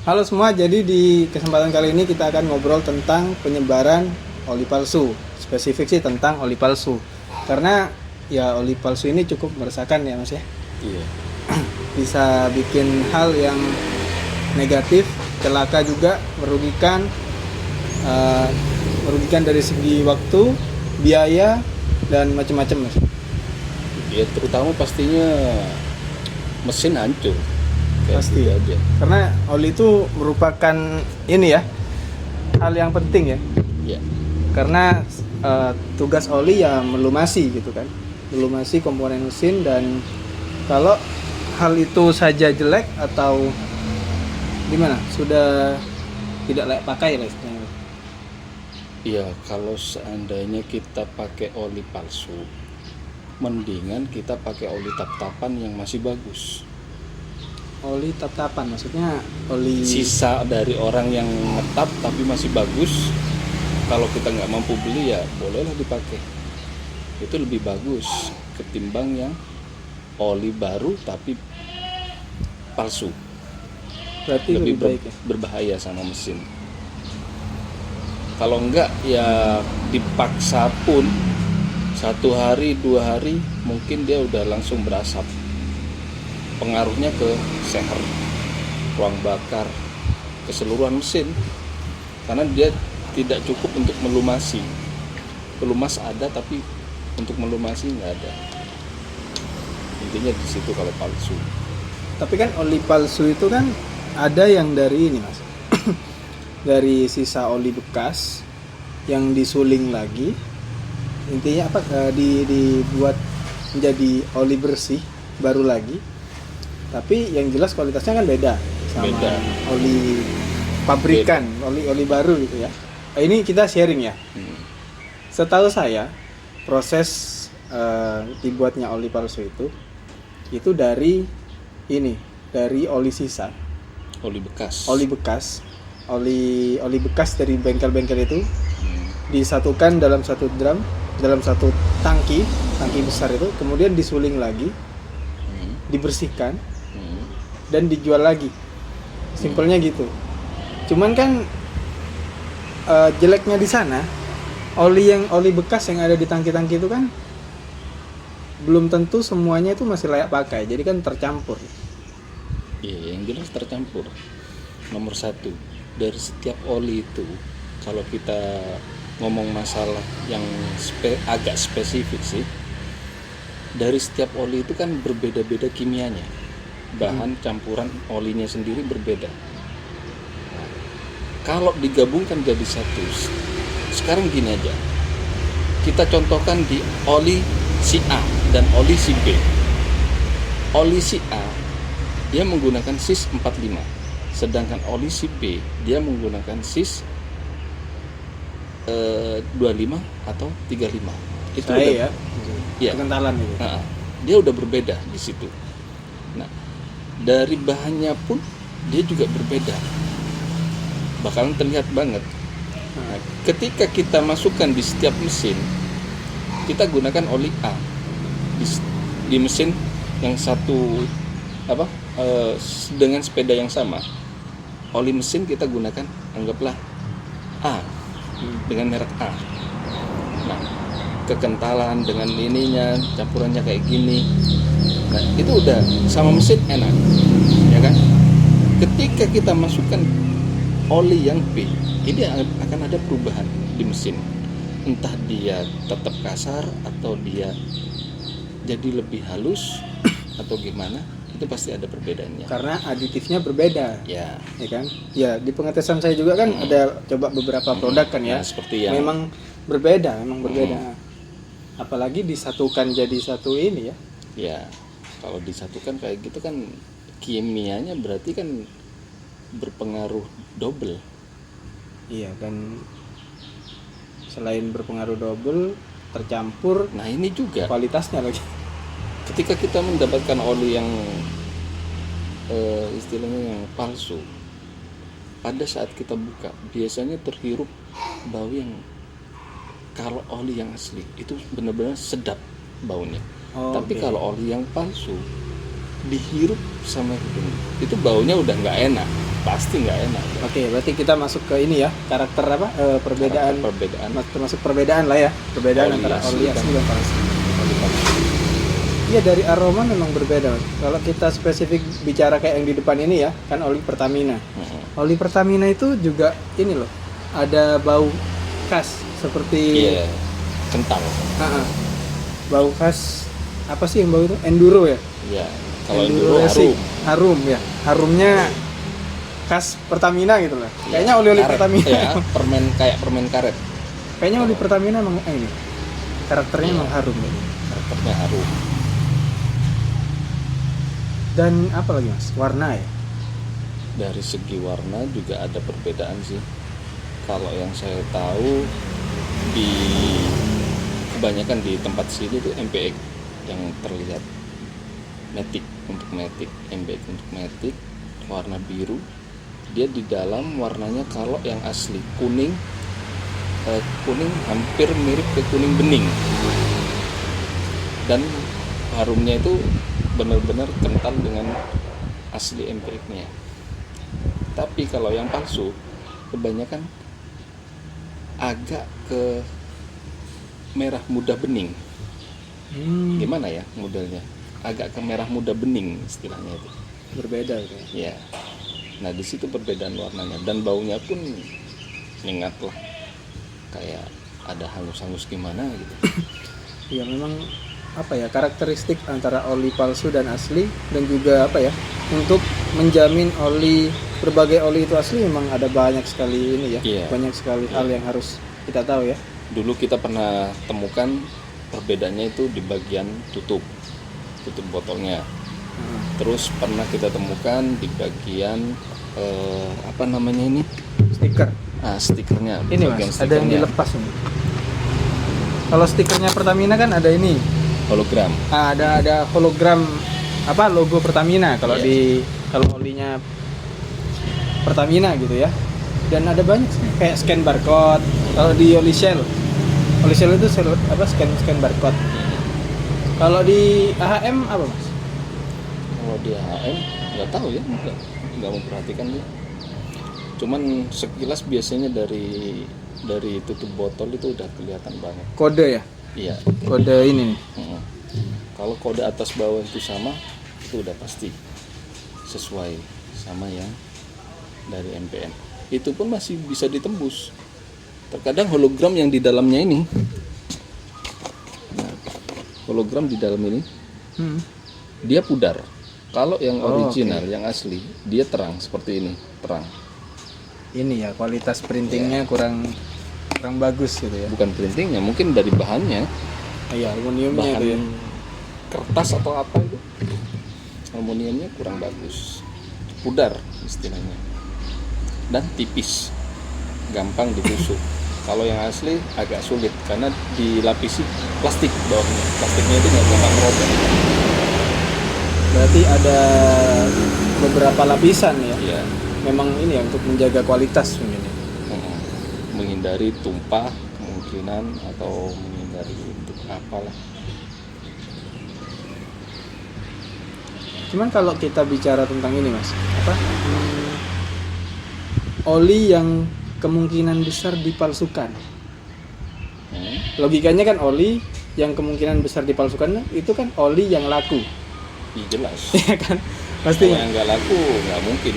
Halo semua, jadi di kesempatan kali ini kita akan ngobrol tentang penyebaran oli palsu. Spesifik sih tentang oli palsu. Karena ya oli palsu ini cukup meresahkan ya Mas ya. Iya. Bisa bikin hal yang negatif, celaka juga, merugikan dari segi waktu, biaya, dan macam-macam Mas. Ya terutama pastinya mesin hancur. Kayak Pasti gitu aja. karena oli itu merupakan ini ya, hal yang penting ya. Ya. Karena tugas oli ya melumasi gitu kan, melumasi komponen mesin. Dan kalau hal itu saja jelek atau gimana, sudah tidak layak pakai lah istilahnya. Iya, kalau seandainya kita pakai oli palsu, mendingan kita pakai oli tap-tapan yang masih bagus. Oli tap-tapan maksudnya oli Sisa dari orang yang ngetap tapi masih bagus. Kalau kita nggak mampu beli ya bolehlah dipakai. Itu lebih bagus ketimbang yang oli baru tapi palsu. berarti lebih baik ya. Berbahaya sama mesin. Kalau enggak ya dipaksa pun 1 hari 2 hari mungkin dia udah langsung berasap. Pengaruhnya ke seher, ruang bakar, keseluruhan mesin, karena dia tidak cukup untuk melumasi. Pelumas ada tapi untuk melumasi nggak ada. Intinya di situ kalau palsu. Tapi kan oli palsu itu kan ada yang dari ini Mas, dari sisa oli bekas yang disuling lagi, intinya apa, dibuat menjadi oli bersih baru lagi. Tapi yang jelas kualitasnya kan beda sama Beda. oli pabrikan, oli baru gitu ya. Ini kita sharing ya. Setahu saya proses dibuatnya oli palsu itu dari ini, dari oli sisa, Oli bekas. oli bekas dari bengkel-bengkel itu disatukan dalam satu drum, dalam satu tangki besar itu, kemudian disuling lagi, dibersihkan, dan dijual lagi. Simpelnya gitu. Cuman kan jeleknya di sana, oli bekas yang ada di tangki-tangki itu kan belum tentu semuanya itu masih layak pakai. Jadi kan tercampur. Iya, yang jelas tercampur. Nomor 1, dari setiap oli itu, kalau kita ngomong masalah yang agak spesifik sih, dari setiap oli itu kan berbeda-beda kimianya. Bahan campuran olinya sendiri berbeda. Nah, kalau digabungkan jadi satu, sekarang gini aja, kita contohkan di oli si A dan oli si B. Oli si A dia menggunakan sis 45, sedangkan oli si B dia menggunakan sis 25 atau 35. Itu Saya ya, ya, kekentalan itu. dia udah berbeda di situ. Nah, dari bahannya pun dia juga berbeda, bakalan terlihat banget. Nah, ketika kita masukkan di setiap mesin, kita gunakan oli A di mesin yang satu dengan sepeda yang sama, oli mesin kita gunakan anggaplah A dengan merek A. Nah, kekentalan dengan ininya, campurannya kayak gini. Nah, itu udah sama mesin enak, ya kan? Ketika kita masukkan oli yang B, ini akan ada perubahan di mesin. Entah dia tetap kasar atau dia jadi lebih halus atau gimana, itu pasti ada perbedaannya. Karena aditifnya berbeda. Ya kan? Ya, di pengetesan saya juga kan ada coba beberapa produk kan ya. Nah, seperti yang memang berbeda. Apalagi disatukan jadi satu ini ya. ya, kalau disatukan kayak gitu kan kimianya berarti kan berpengaruh double. Iya, dan selain berpengaruh double, tercampur Nah, ini juga kualitasnya lagi. ketika kita mendapatkan oli yang istilahnya yang palsu, pada saat kita buka biasanya terhirup bau yang, kalau oli yang asli itu benar-benar sedap baunya. Tapi kalau oli yang palsu dihirup sama hidung itu baunya udah nggak enak. pasti nggak enak. Oke, berarti kita masuk ke ini ya, karakter apa? Perbedaan. Perbedaan Termasuk perbedaan lah ya, perbedaan Oli antara asli oli asli dan palsu. oli palsu. Iya, dari aroma memang berbeda. Mas. Kalau kita spesifik bicara kayak yang di depan ini ya, kan oli Pertamina. Oli Pertamina itu juga ini loh, ada bau khas seperti Iya, kental. Bau khas apa sih yang bau itu? Enduro ya? Iya, kalau Enduro Racing. harum. Harum ya. Harumnya khas Pertamina gitu lah. Kayaknya oli-oli Karet. Pertamina. Ya, kayak permen karet. Kayaknya oli Pertamina emang ini. Karakternya Iya. emang harum ya. Karakternya harum. Dan apa lagi Mas? Warna ya? Dari segi warna juga ada perbedaan sih. Kalau yang saya tahu di kebanyakan di tempat sini tuh MPX yang terlihat. Matic untuk Matic, MPX untuk Matic, warna biru. Dia di dalam warnanya kalau yang asli kuning, kuning hampir mirip ke kuning bening. Dan harumnya itu benar-benar kental dengan asli MPX-nya. Tapi kalau yang palsu kebanyakan agak ke merah muda bening. Gimana ya modelnya? Agak ke merah muda bening istilahnya itu. Berbeda gitu ya. Ya. Nah, di situ perbedaan warnanya dan baunya pun nyengat lah. Kayak ada hangus-hangus gimana gitu. Iya, memang apa ya, karakteristik antara oli palsu dan asli, dan juga apa ya, untuk menjamin berbagai oli itu asli memang ada banyak sekali ini ya. Iya. Banyak sekali hal yang harus kita tahu ya. Dulu kita pernah temukan perbedaannya itu di bagian tutup botolnya. Terus pernah kita temukan di bagian apa namanya ini? Stiker. Stikernya. Ini Mas, ada yang dilepas ini. Kalau stikernya Pertamina kan ada ini. Hologram. Ada hologram apa, logo Pertamina kalau kalau olinya Pertamina gitu ya. Dan ada banyak sih, kayak scan barcode. Kalau di oli Shell itu scan barcode. Kalau di AHM apa Mas? Kalau di HM nggak tahu ya, nggak memperhatikan dia. Cuman sekilas biasanya dari tutup botol itu udah kelihatan banget. Kode ya? Iya. Kode ini nih. Kalau kode atas bawah itu sama, itu udah pasti sesuai sama yang dari MPN. Itu pun masih bisa ditembus. Terkadang hologram yang di dalamnya ini, hologram di dalam ini, dia pudar. Kalau yang original, yang asli, dia terang seperti ini, terang. Ini ya, kualitas printingnya kurang bagus gitu ya. Bukan printingnya, mungkin dari bahannya. Iya, aluminiumnya Bahan itu ya. kertas atau apa itu, aluminiumnya kurang bagus, pudar istilahnya, dan tipis, gampang ditusuk. Kalau yang asli agak sulit karena dilapisi plastik bawahnya. Plastiknya itu nggak gampang robek. Berarti ada beberapa lapisan ya. Ya, Memang ini ya untuk menjaga kualitas mungkin ya. menghindari tumpah kemungkinan atau menghindari untuk apalah. Cuman kalau kita bicara tentang ini Mas, oli yang kemungkinan besar dipalsukan. Logikanya kan oli yang kemungkinan besar dipalsukan itu kan oli yang laku. Iya jelas. Iya kan? Kalau Pastinya. yang nggak laku nggak mungkin.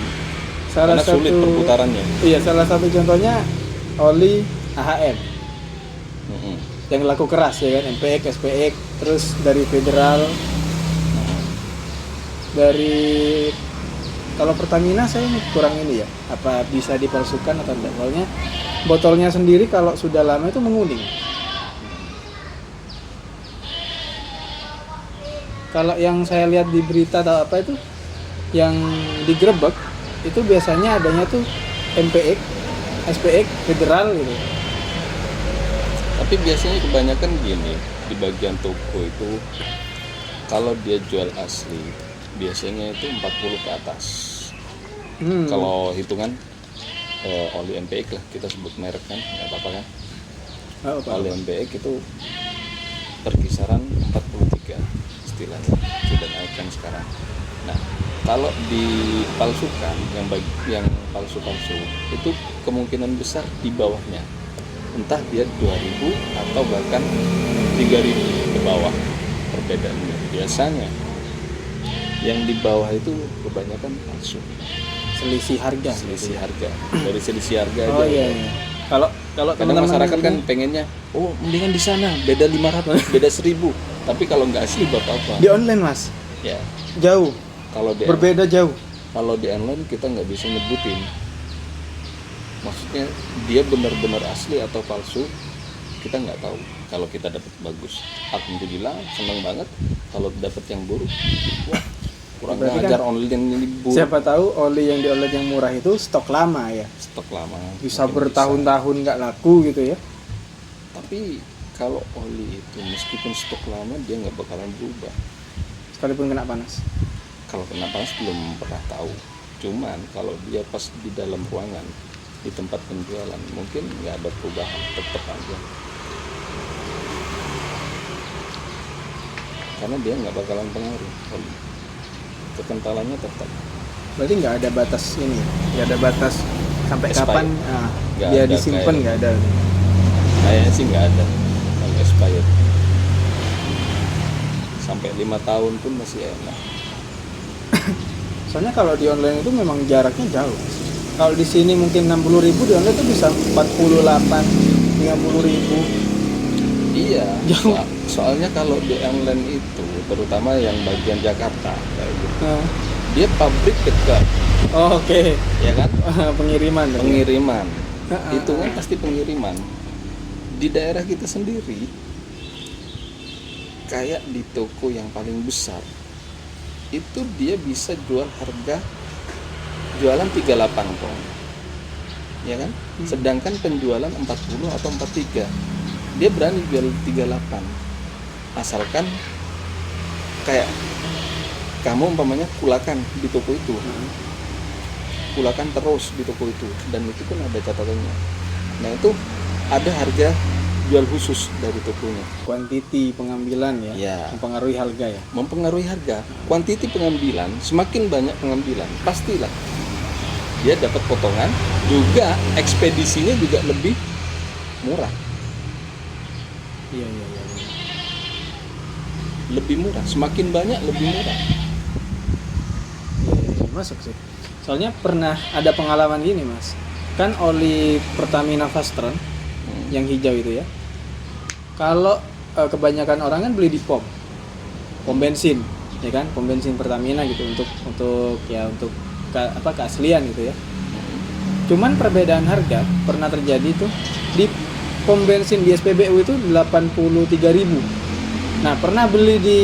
Salah Karena satu sulit perputarannya. Iya, salah satu contohnya oli AHM. Yang laku keras ya kan, MPX, SPX, terus dari Federal, dari kalau Pertamina saya kurang ini ya, apa bisa dipalsukan atau enggak? Soalnya botolnya sendiri kalau sudah lama itu menguning. Kalau yang saya lihat di berita atau apa itu, yang digerebek itu biasanya adanya tuh MPX, SPX, Federal gitu. Tapi biasanya kebanyakan gini, di bagian toko itu kalau dia jual asli biasanya itu 40 ke atas. Kalau hitungan oli MPX lah, kita sebut merek kan, nggak apa-apa kan. Oli MPX itu perkisaran 43 istilahnya, sudah naik kan sekarang. Nah, kalau dipalsukan yang palsu-palsu itu kemungkinan besar di bawahnya. Entah dia 2.000 atau bahkan 3.000 ke bawah perbedaannya. Biasanya yang di bawah itu kebanyakan palsu. Selisih harga. Selisih harga. Dari selisih harga Oh aja. iya. Kalau Kadang teman-teman masyarakat kan ini pengennya, oh mendingan di sana, beda 500, beda 1.000. Tapi kalau nggak asli buat apa? di online Mas, Ya, jauh, kalau di berbeda jauh. kalau di online kita nggak bisa nyebutin. Maksudnya dia benar-benar asli atau palsu, kita nggak tahu. Kalau kita dapat bagus, alhamdulillah senang banget. Kalau dapat yang buruk, wah kurang Berarti ajar kan online ini buruk. Siapa tahu oli yang di online yang murah itu stok lama ya, Stok lama. bisa mungkin bertahun-tahun nggak laku gitu ya. Tapi kalau oli itu meskipun stok lama dia nggak bakalan berubah. Sekalipun kena panas. Kalau kena panas belum pernah tahu. Cuman kalau dia pas di dalam ruangan di tempat penjualan mungkin nggak ada perubahan, tetap aja. Karena dia nggak bakalan pengaruh oli. Kekentalannya tetap. Berarti nggak ada batas ini, nggak ada batas sampai Expired. kapan Nggak dia ada disimpan, kayak- nggak ada. Kayaknya sih nggak ada yang expired. Sampai 5 tahun pun masih enak. Soalnya kalau di online itu memang jaraknya jauh. Kalau di sini mungkin 60.000, di online itu bisa 48, 50.000. Iya. Jauh. Soalnya kalau di online itu, terutama yang bagian Jakarta, kayak gitu, Nah, dia pabrik dekat, oh, oke. ya kan? Pengiriman. tadi. Pengiriman. Ah, Itu kan pasti pengiriman. Di daerah kita sendiri, kayak di toko yang paling besar, itu dia bisa jualan 38 ton, ya kan? Sedangkan penjualan 40 atau 43, dia berani jual 38, asalkan kayak kamu umpamanya kulakan di toko itu, kulakan terus di toko itu, dan itu pun ada catatannya. Nah itu ada harga jual khusus dari tokonya. Kuantiti pengambilan ya, Ya. mempengaruhi harga ya. Mempengaruhi harga. Kuantiti pengambilan, semakin banyak pengambilan, pastilah dia dapat potongan, juga ekspedisinya juga lebih murah. Iya. Lebih murah, semakin banyak lebih murah. Iya, masuk sih. Soalnya pernah ada pengalaman gini Mas. Kan oli Pertamina Fastron yang hijau itu ya. Kalau kebanyakan orang kan beli di pom bensin, ya kan, pom bensin Pertamina gitu untuk keaslian gitu ya. Cuman perbedaan harga pernah terjadi tuh di pom bensin di SPBU itu 83.000. Nah, pernah beli di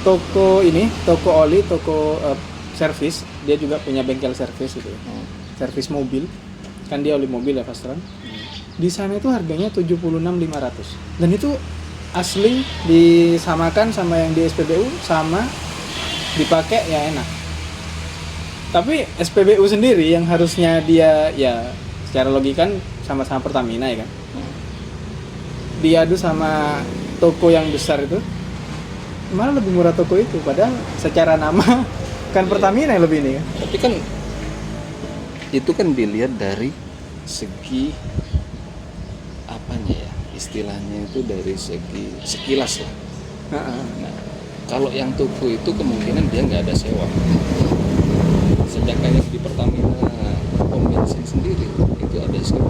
toko oli, toko servis, dia juga punya bengkel servis gitu ya. Servis mobil. Kan dia oli mobil ya Fastron. Di sana itu harganya 76.500. Dan itu asli, disamakan sama yang di SPBU, sama dipakai ya enak. Tapi SPBU sendiri yang harusnya dia ya secara logika kan sama-sama Pertamina ya kan. Diadu sama toko yang besar itu, malah lebih murah toko itu, padahal secara nama kan Pertamina yang lebih ini kan. Tapi kan itu kan dilihat dari segi apanya ya, istilahnya itu dari segi sekilas lah. Nah, kalau yang toko itu kemungkinan dia nggak ada sewa. Sedangkan yang di Pertamina pom bensin sendiri itu ada sewa.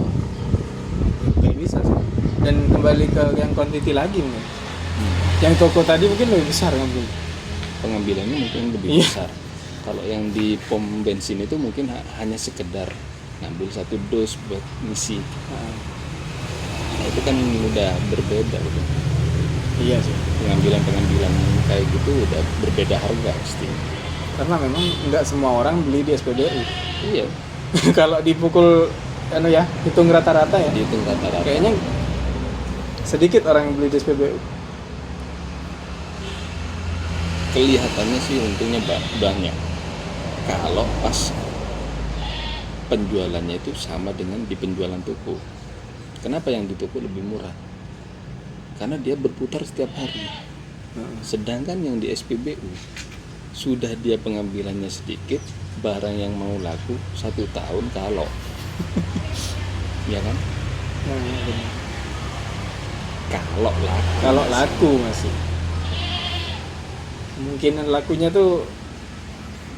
Kayak bisa sih. Dan kembali ke yang quantity lagi mungkin. Yang toko tadi mungkin lebih besar ngambil. Pengambilannya mungkin lebih Iya. besar. Kalau yang di pom bensin itu mungkin hanya sekedar ngambil satu dos buat ngisi. Nah, itu kan udah berbeda udah. Iya sih. Pengambilan kayak gitu udah berbeda harga pasti. Karena memang nggak semua orang beli di SPBU. Iya, Kalau dipukul hitung rata-rata ya. dihitung rata-rata. Kayaknya sedikit orang yang beli di SPBU. Kelihatannya sih untungnya banyak. Kalau pas penjualannya itu sama dengan di penjualan toko. Kenapa yang di toko lebih murah? Karena dia berputar setiap hari. Sedangkan yang di SPBU sudah dia pengambilannya sedikit, barang yang mau laku 1 tahun kalau ya kan, Nah, benar. kalau laku Kalau laku masih kemungkinan lakunya tuh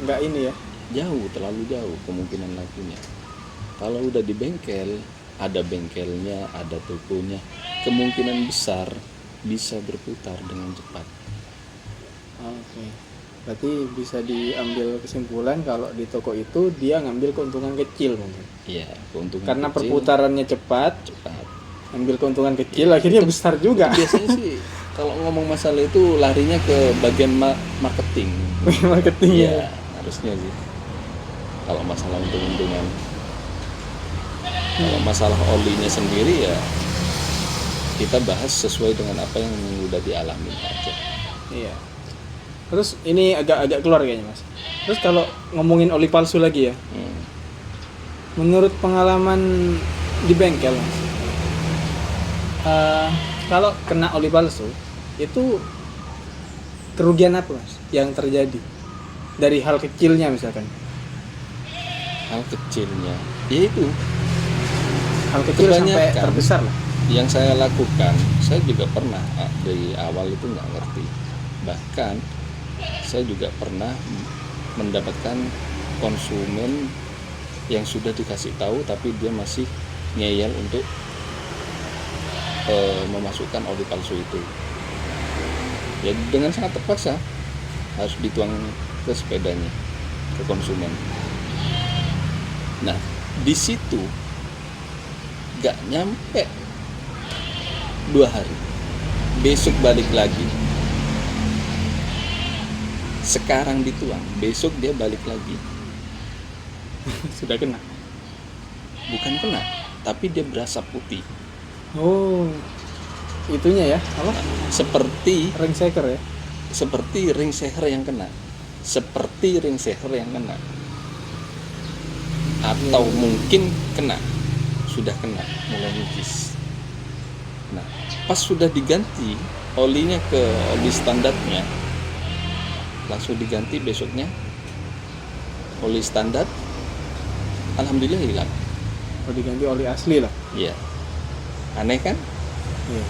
nggak ini ya. jauh, terlalu jauh kemungkinan lakunya. Kalau udah di bengkel, ada bengkelnya, ada tokonya, kemungkinan besar bisa berputar dengan cepat. Oke. Berarti bisa diambil kesimpulan kalau di toko itu dia ngambil keuntungan kecil mungkin. Iya, keuntungan Karena kecil, perputarannya cepat, cepat. ambil keuntungan kecil akhirnya besar juga. Itu biasanya sih kalau ngomong masalah itu larinya ke bagian marketing. Marketing Iya, ya. harusnya sih. Kalau masalah untung-untungan. Kalau masalah olinya sendiri ya kita bahas sesuai dengan apa yang udah dialami aja. Iya. Terus ini agak keluar kayaknya Mas. Terus kalau ngomongin oli palsu lagi ya, menurut pengalaman di bengkel Mas, kalau kena oli palsu itu kerugian apa Mas yang terjadi dari hal kecilnya misalkan? Hal kecilnya, yaitu Hal kecil sampai kebanyakan terbesar lah. yang saya lakukan, saya juga pernah dari awal itu nggak ngerti. Bahkan saya juga pernah mendapatkan konsumen yang sudah dikasih tahu tapi dia masih ngeyel untuk memasukkan oli palsu itu. Ya dengan sangat terpaksa harus dituang ke sepedanya, ke konsumen. Nah di situ gak nyampe 2 hari, besok balik lagi. Sekarang dituang, besok dia balik lagi. Sudah kena. Bukan kena, tapi dia berasa putih. Oh, itunya ya, apa? Seperti Ring shaker ya? ring seher yang kena. Seperti ring seher yang kena. Atau mungkin kena, sudah kena, mulai nipis. Nah, pas sudah diganti olinya ke oli standarnya, langsung diganti besoknya oli standar, alhamdulillah hilang. Kalau diganti oli asli lah. Iya, aneh kan? Iya.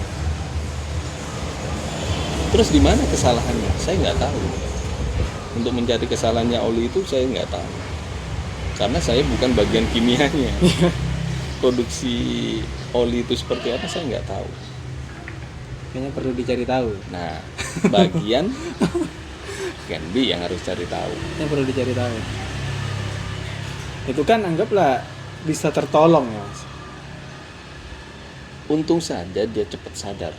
Terus di mana kesalahannya? Saya nggak tahu. Untuk mencari kesalahannya oli itu saya nggak tahu, karena saya bukan bagian kimianya. Produksi oli itu seperti apa saya nggak tahu. Kayaknya perlu dicari tahu. Nah, bagian Ganbi yang harus cari tahu. Kayaknya perlu dicari tahu. Itu kan anggaplah bisa tertolong ya Mas. Untung saja dia cepat sadar.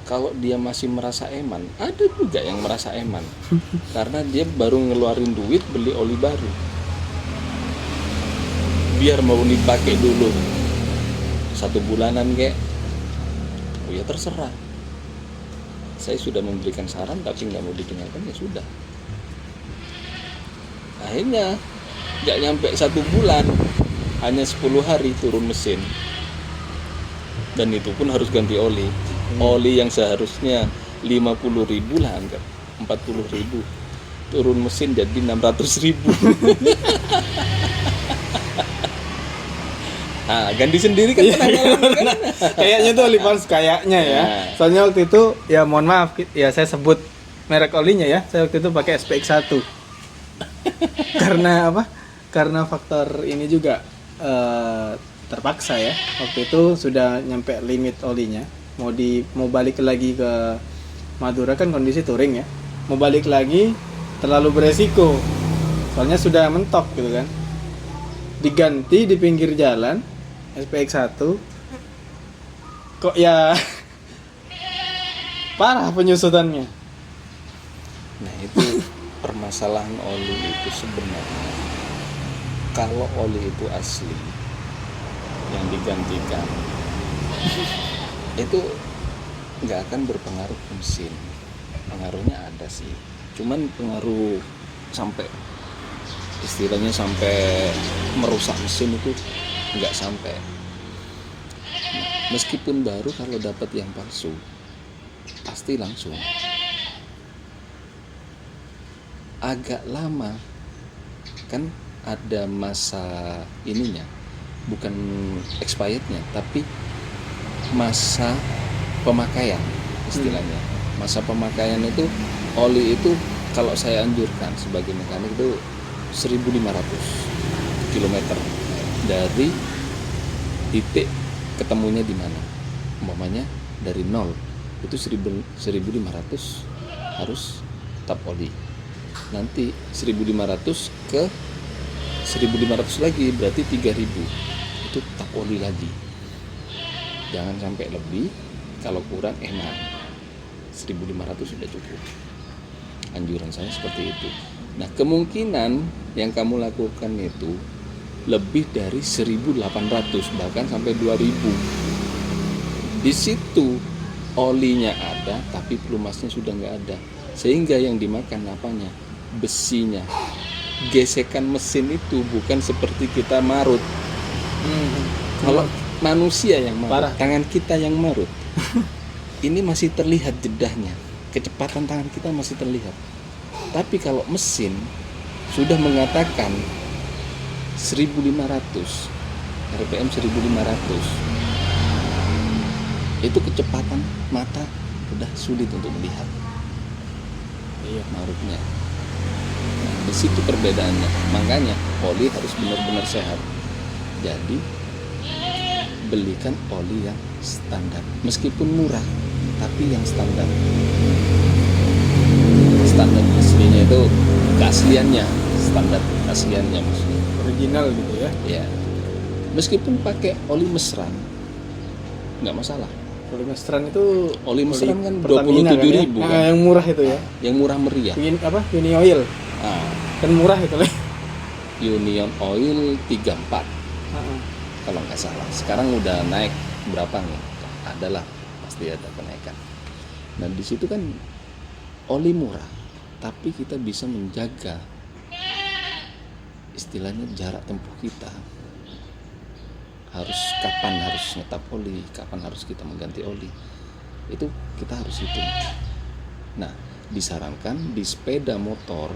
Kalau dia masih merasa eman, ada juga yang merasa eman karena dia baru ngeluarin duit beli oli baru. Biar mau dipakai dulu 1 bulanan kek, oh ya terserah. Saya sudah memberikan saran tapi nggak mau didengarkan, ya sudah. Akhirnya nggak nyampe 1 bulan, hanya 10 hari turun mesin. Dan itu pun harus ganti oli. Oli yang seharusnya 50.000 lah, anggap 40.000, turun mesin jadi 600.000. Nah, ganti sendiri kan pernah ngalamin kan? Kayaknya tuh oli palsu kayaknya ya. Nah. Soalnya waktu itu ya mohon maaf ya saya sebut merek olinya ya. Saya waktu itu pakai SPX1. Karena apa? Karena faktor ini juga terpaksa ya. Waktu itu sudah nyampe limit olinya. Mau balik lagi ke Madura kan kondisi touring ya. Mau balik lagi terlalu beresiko. Soalnya sudah mentok gitu kan. Diganti di pinggir jalan SPX1 kok ya parah penyusutannya. Nah, itu permasalahan oli itu sebenarnya. Kalau oli itu asli yang digantikan itu nggak akan berpengaruh ke mesin. Pengaruhnya ada sih, cuman pengaruh sampai istilahnya sampai merusak mesin itu nggak sampai. Nah, meskipun baru, kalau dapat yang palsu pasti langsung agak lama, kan ada masa ininya, bukan expirednya, tapi masa pemakaian istilahnya. Masa pemakaian itu oli itu kalau saya anjurkan sebagai mekanik itu 1.500 kilometer dari titik ketemunya di mana. Umpamanya dari 0 itu 1.500 harus tap oli. Nanti 1.500 ke 1.500 lagi berarti 3.000 itu tap oli lagi. Jangan sampai lebih, kalau kurang enak 1.500 sudah cukup. Anjuran saya seperti itu. Nah, kemungkinan yang kamu lakukan itu lebih dari 1.800 bahkan sampai 2.000. Di situ olinya ada tapi pelumasnya sudah nggak ada, sehingga yang dimakan apanya? Besinya. Gesekan mesin itu bukan seperti kita marut. Kalau manusia yang marut, Parah. tangan kita yang marut. Ini masih terlihat jedahnya, kecepatan tangan kita masih terlihat. Tapi kalau mesin sudah mengatakan 1.500 RPM 1.500, itu kecepatan mata udah sulit untuk melihat. Iya, marutnya. Nah, di situ perbedaannya. Makanya oli harus benar-benar sehat. Jadi belikan oli yang standar, meskipun murah, tapi yang standar. Standar aslinya itu keasliannya, standar keasliannya maksudnya. Original gitu ya. Ya, meskipun pakai oli mesran, nggak masalah. Oli Mestran itu Oli mesran kan Pertamina 27.000 kan, kan? yang murah itu ya. Yang murah meriah. Uni Oil Nah, kan murah itu lah. Union Oil 34 kalau nggak salah. Sekarang udah naik berapa nih? Adalah pasti ada kenaikan. Nah, di situ kan oli murah, tapi kita bisa menjaga istilahnya jarak tempuh kita. Harus kapan harus ngetap oli, kapan harus kita mengganti oli, itu kita harus hitung. Nah, disarankan di sepeda motor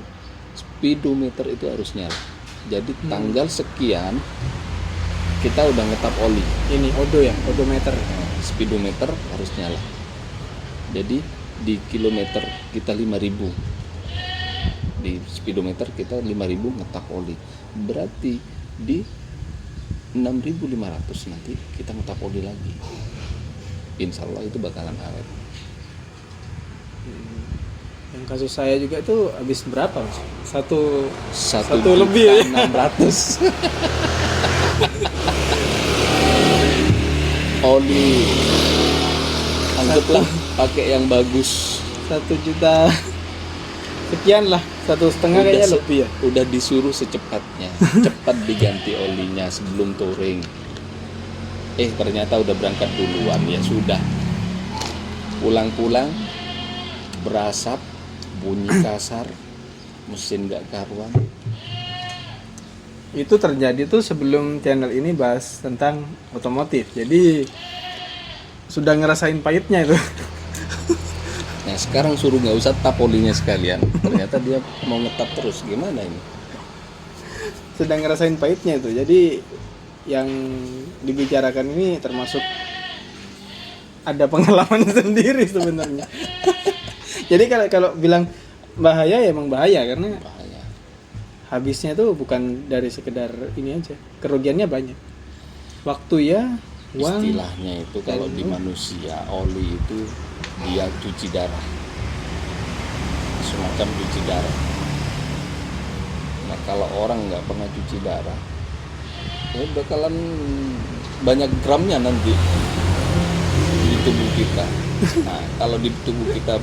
speedometer itu harus nyala. Jadi tanggal sekian kita udah ngetap oli. Ini odo ya, odometer. Speedometer harus nyala. Jadi di kilometer kita 5.000, di speedometer kita 5.000 ngetap oli. Berarti di 6.500 nanti kita ngetap oli lagi. Insya Allah itu bakalan awet. Yang kasus saya juga itu habis berapa mas? Satu 1.600.000 lebih ya? Oli anggaplah pakai yang bagus 1 juta sekian lah, 1,5 kayaknya lebih ya. Udah disuruh secepatnya, cepat diganti olinya sebelum touring. Ternyata udah berangkat duluan, ya sudah. Pulang-pulang berasap, bunyi kasar, mesin gak karuan. Itu terjadi tuh sebelum channel ini bahas tentang otomotif. Jadi sudah ngerasain pahitnya itu. Nah, sekarang suruh nggak usah tap olinya sekalian. Ternyata dia mau ngetap terus. Gimana ini? Sudah ngerasain pahitnya itu. Jadi yang dibicarakan ini termasuk ada pengalaman sendiri sebenarnya. Jadi kalau bilang bahaya ya emang bahaya, karena Bahaya. habisnya tuh bukan dari sekedar ini aja, kerugiannya banyak. Waktu ya, uang. Istilahnya itu kalau di manusia, oli itu dia cuci darah, semacam cuci darah. Nah, kalau orang nggak pernah cuci darah, ya bakalan banyak gramnya nanti di tubuh kita. Nah, kalau di tubuh kita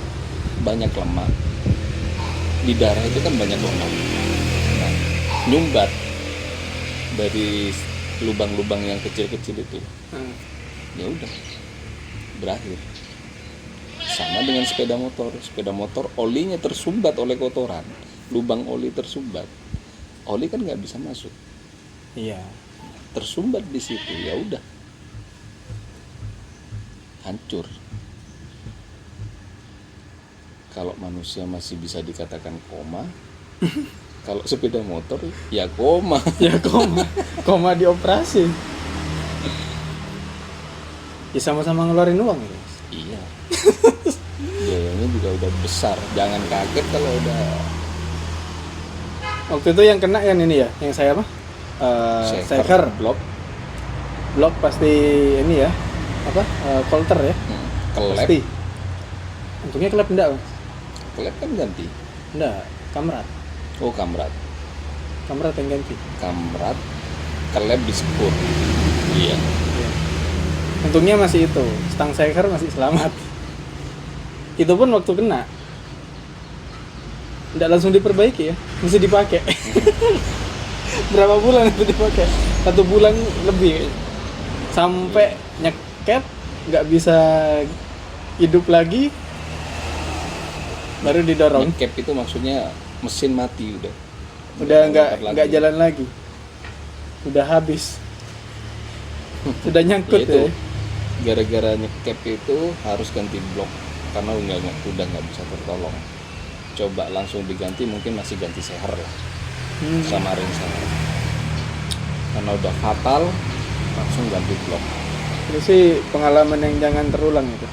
banyak lemak, di darah itu kan banyak lemak. Nah, nyumbat dari lubang-lubang yang kecil-kecil itu, ya udah berakhir. Sama dengan sepeda motor olinya tersumbat oleh kotoran, lubang oli tersumbat, oli kan nggak bisa masuk. Iya. Tersumbat di situ, ya udah hancur. Kalau manusia masih bisa dikatakan koma, Kalau sepeda motor ya koma. Ya koma dioperasi. Ya sama-sama ngeluarin uang ya. Mas. Iya. Biayanya juga udah besar. Jangan kaget kalau udah Waktu itu yang kena yang ini ya, yang saya apa? Seker. Blok pasti ini ya. Apa? Kolter ya. Kelep. Pasti. Untungnya kelep enggak, Mas? Kelep kan ganti. Enggak, kamrat. Oh, kamrat. Kamrat yang ganti. Kamrat. Kelep disebut. Iya. Iya. Untungnya masih itu, stang seker masih selamat. Itu pun waktu kena nggak langsung diperbaiki ya, mesti dipakai. Berapa bulan itu dipakai? 1 bulan lebih kayaknya. Sampai nyeket nggak bisa hidup lagi, baru didorong. Cap itu maksudnya mesin mati udah Nggak jalan lagi, udah habis, sudah nyangkut itu ya. gara-gara nyekep itu harus ganti blok karena udah nggak bisa tertolong. Coba langsung diganti mungkin masih ganti seher lah sama ring seher. Karena udah fatal langsung ganti blok. Itu sih pengalaman yang jangan terulang itu.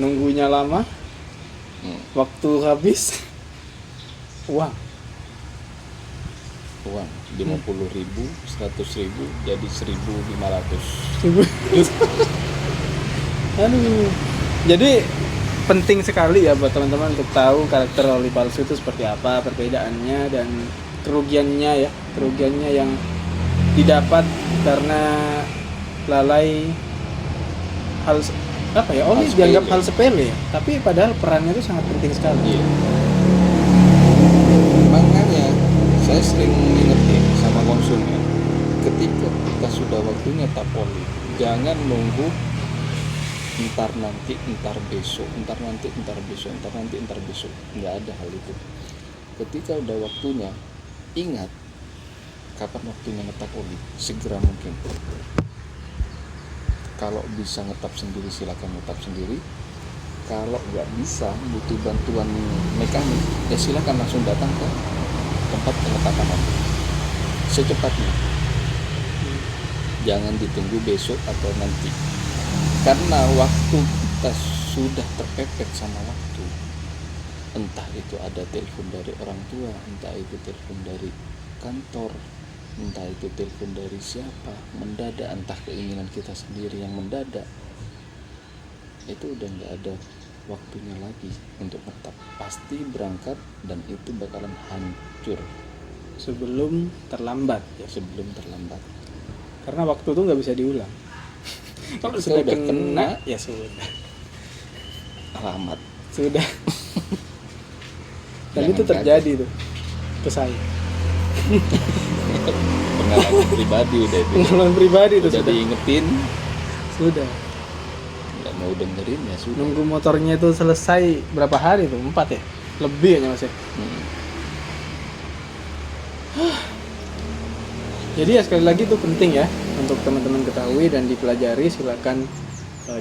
Nunggunya lama, waktu habis, uang 50.000, 100.000 jadi 1.500. Aduh. Jadi penting sekali ya buat teman-teman untuk tahu karakter oli palsu itu seperti apa, perbedaannya dan kerugiannya ya, kerugiannya yang didapat karena lalai hal apa ya, oli Hal dianggap sepele. hal sepele ya, tapi padahal perannya itu sangat penting sekali. Iya. Makanya saya sering ngingetin sama konsumen, ketika kita sudah waktunya tap oli, jangan nunggu entar nanti, entar besok, entar nanti, entar besok, entar nanti, entar besok. Nggak ada hal itu. Ketika udah waktunya, ingat kapan waktunya ngetap oli, segera mungkin. Kalau bisa ngetap sendiri silakan ngetap sendiri. Kalau nggak bisa, butuh bantuan mekanik, ya silakan langsung datang ke tempat pengetapan oli secepatnya. Jangan ditunggu besok atau nanti, karena waktu kita sudah terpepet sama waktu. Entah itu ada telepon dari orang tua, entah itu telepon dari kantor, entah itu telepon dari siapa mendadak, entah keinginan kita sendiri yang mendadak, itu udah nggak ada waktunya lagi untuk tetap, pasti berangkat dan itu bakalan hancur Sebelum terlambat ya. sebelum terlambat. Karena waktu itu nggak bisa diulang. Kalau Ketika sudah udah kena ya sudah. Alamat Sudah. Dan Jangan itu terjadi tuh ke saya. pengalaman pribadi udah itu, Pengalaman pribadi itu udah sudah. diingetin Sudah. nggak mau dengerin ya sudah. Nunggu motornya itu selesai berapa hari tuh? 4 ya? Lebih kayaknya Mas ya. Jadi ya sekali lagi itu penting ya untuk teman-teman ketahui dan dipelajari. Silakan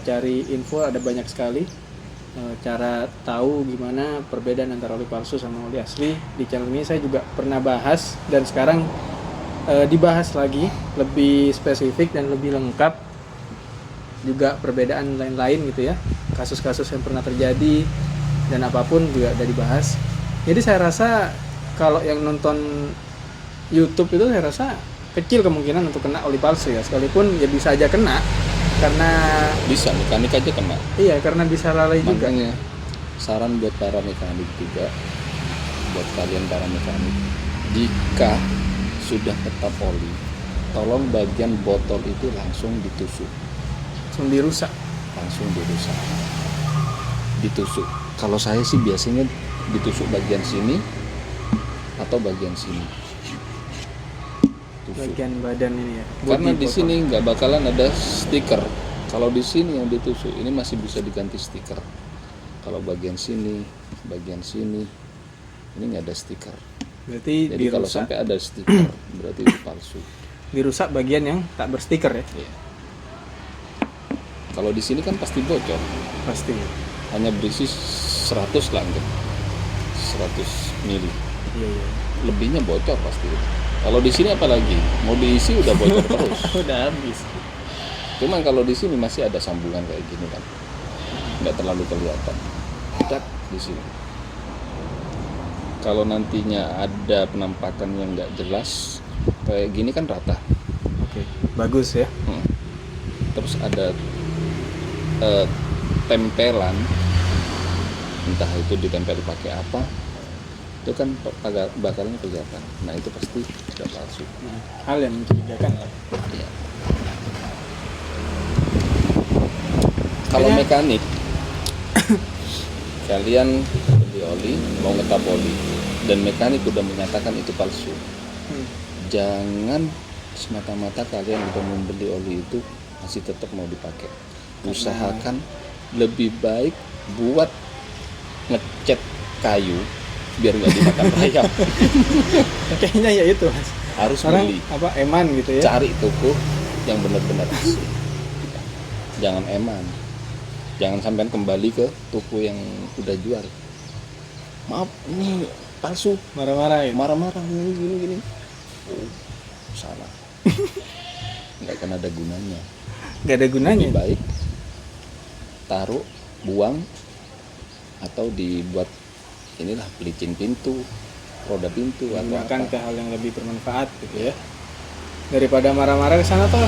cari info, ada banyak sekali cara tahu gimana perbedaan antara oli palsu sama oli asli. Di channel ini saya juga pernah bahas dan sekarang dibahas lagi lebih spesifik dan lebih lengkap, juga perbedaan lain-lain gitu ya, kasus-kasus yang pernah terjadi dan apapun juga udah dibahas. Jadi saya rasa kalau yang nonton YouTube itu saya rasa kecil kemungkinan untuk kena oli palsu ya, sekalipun ya bisa aja kena karena Bisa mekanik aja kena. iya, karena bisa lalai juga. Makanya saran buat para mekanik juga, buat kalian para mekanik, jika sudah tetap oli, tolong bagian botol itu langsung ditusuk, Langsung dirusak. ditusuk. Kalau saya sih biasanya ditusuk bagian sini atau bagian sini. Tusuk. Bagian badan ini ya. Karena body di botol. sini nggak bakalan ada stiker. Kalau di sini yang ditusuk ini masih bisa diganti stiker. Kalau bagian sini ini nggak ada stiker. Berarti Jadi kalau dirusak. sampai ada stiker berarti itu palsu. Dirusak bagian yang tak berstiker ya. Iya. Kalau di sini kan pasti bocor. Pasti. Hanya berisi 100 lah, anggap. 100 mili. Iya, iya. Lebihnya bocor pasti. Kalau di sini apalagi mau diisi udah bocor terus. Udah habis. Cuman kalau di sini masih ada sambungan kayak gini kan, nggak terlalu kelihatan. Cat di sini. Kalau nantinya ada penampakan yang nggak jelas kayak gini kan rata. Oke, bagus ya. Terus ada tempelan, entah itu ditempel pakai apa, itu kan bakalnya kelihatan. Nah itu pasti sudah palsu. Hal yang mencurigakan lah. Ya. Kalau Kayaknya- mekanik, kalian beli oli, mau ngetap oli, dan mekanik udah menyatakan itu palsu, jangan semata-mata kalian udah membeli oli itu masih tetap mau dipakai. Usahakan lebih baik buat ngecat kayu biar nggak dimakan rayap. Kayaknya ya itu Mas. Harus Sekarang beli, apa eman gitu ya. cari toko yang benar-benar asli. Jangan eman. Jangan sampai kembali ke toko yang udah jual. Maaf, ini palsu. Marah-marah ya. Marah-marah gini. Oh, salah. Nggak akan ada gunanya. Gak ada gunanya. Lebih baik taruh, buang, atau dibuat inilah pelicin pintu, roda pintu, atau Bahkan apa. ke hal yang lebih bermanfaat gitu ya. Daripada marah-marah ke sana toh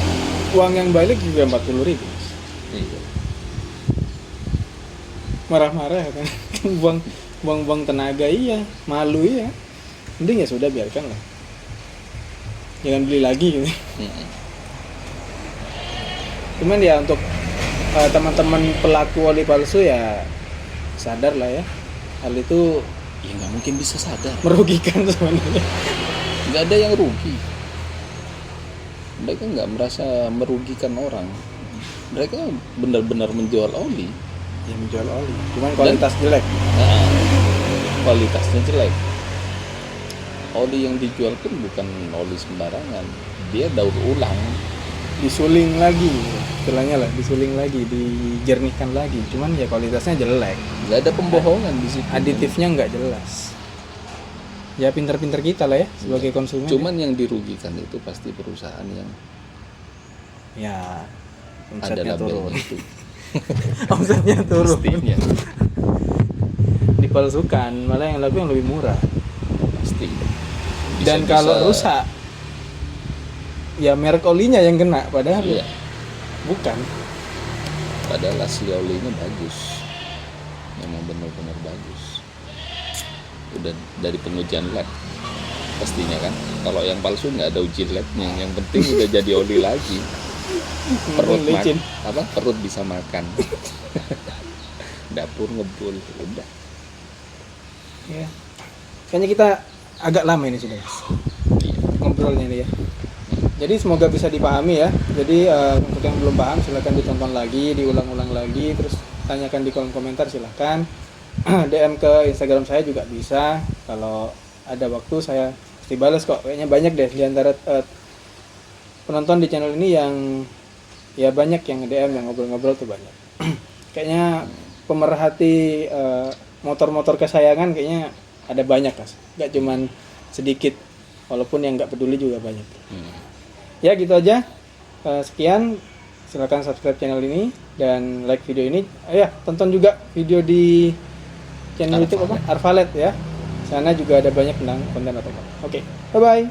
uang yang balik juga 40.000. Iya. Marah-marah kan. buang tenaga, iya, malu ya. Mending ya sudah biarkan lah. Jangan beli lagi gitu. Mm-mm. Cuman ya untuk teman-teman pelaku oli palsu ya sadar lah ya. Hal itu Ya nggak mungkin bisa sadar. merugikan sebenarnya. Nggak ada yang rugi. Mereka nggak merasa merugikan orang. Mereka benar-benar menjual oli. Ya menjual oli. Cuman kualitas jelek. Nah, kualitasnya jelek. Oli yang dijual pun bukan oli sembarangan. Dia daur ulang. Disuling lagi, istilahnya lah, disuling lagi, dijernihkan lagi. Cuman ya kualitasnya jelek. Nggak ada pembohongan di situ. Aditifnya nggak jelas. Ya pinter-pinter kita lah ya sebagai konsumen. Cuman yang dirugikan itu pasti perusahaan yang ya ada omsetnya turun. labelnya itu. Omsetnya turun. Pastinya. Dipalsukan, malah yang laku yang lebih murah. Pasti. Dan Bisa-bisa- kalau rusak, ya merek olinya yang kena, padahal Iya. bukan. Padahal asli olinya bagus. Memang benar-benar bagus. Udah dari pengujian lab pastinya kan. Kalau yang palsu nggak ada uji labnya. Yang penting udah jadi oli lagi. Licin. Perut bisa makan. Dapur ngebul udah. Ya. Kayaknya kita agak lama ini sudah Mas. Iya. Ngobrolnya ini ya. Jadi semoga bisa dipahami ya. Jadi untuk yang belum paham silahkan ditonton lagi, diulang-ulang lagi, terus tanyakan di kolom komentar silahkan. DM ke Instagram saya juga bisa. Kalau ada waktu saya pasti balas kok. Kayaknya banyak deh di antara penonton di channel ini yang ya banyak yang DM, yang ngobrol-ngobrol tuh banyak. Kayaknya pemerhati motor-motor kesayangan kayaknya ada banyak Mas. Gak cuman sedikit, walaupun yang nggak peduli juga banyak. Ya gitu aja. Sekian, silakan subscribe channel ini dan like video ini. Ya tonton juga video di channel YouTube apa Arvalet ya. Sana juga ada banyak tentang konten otomotif. Oke, bye bye.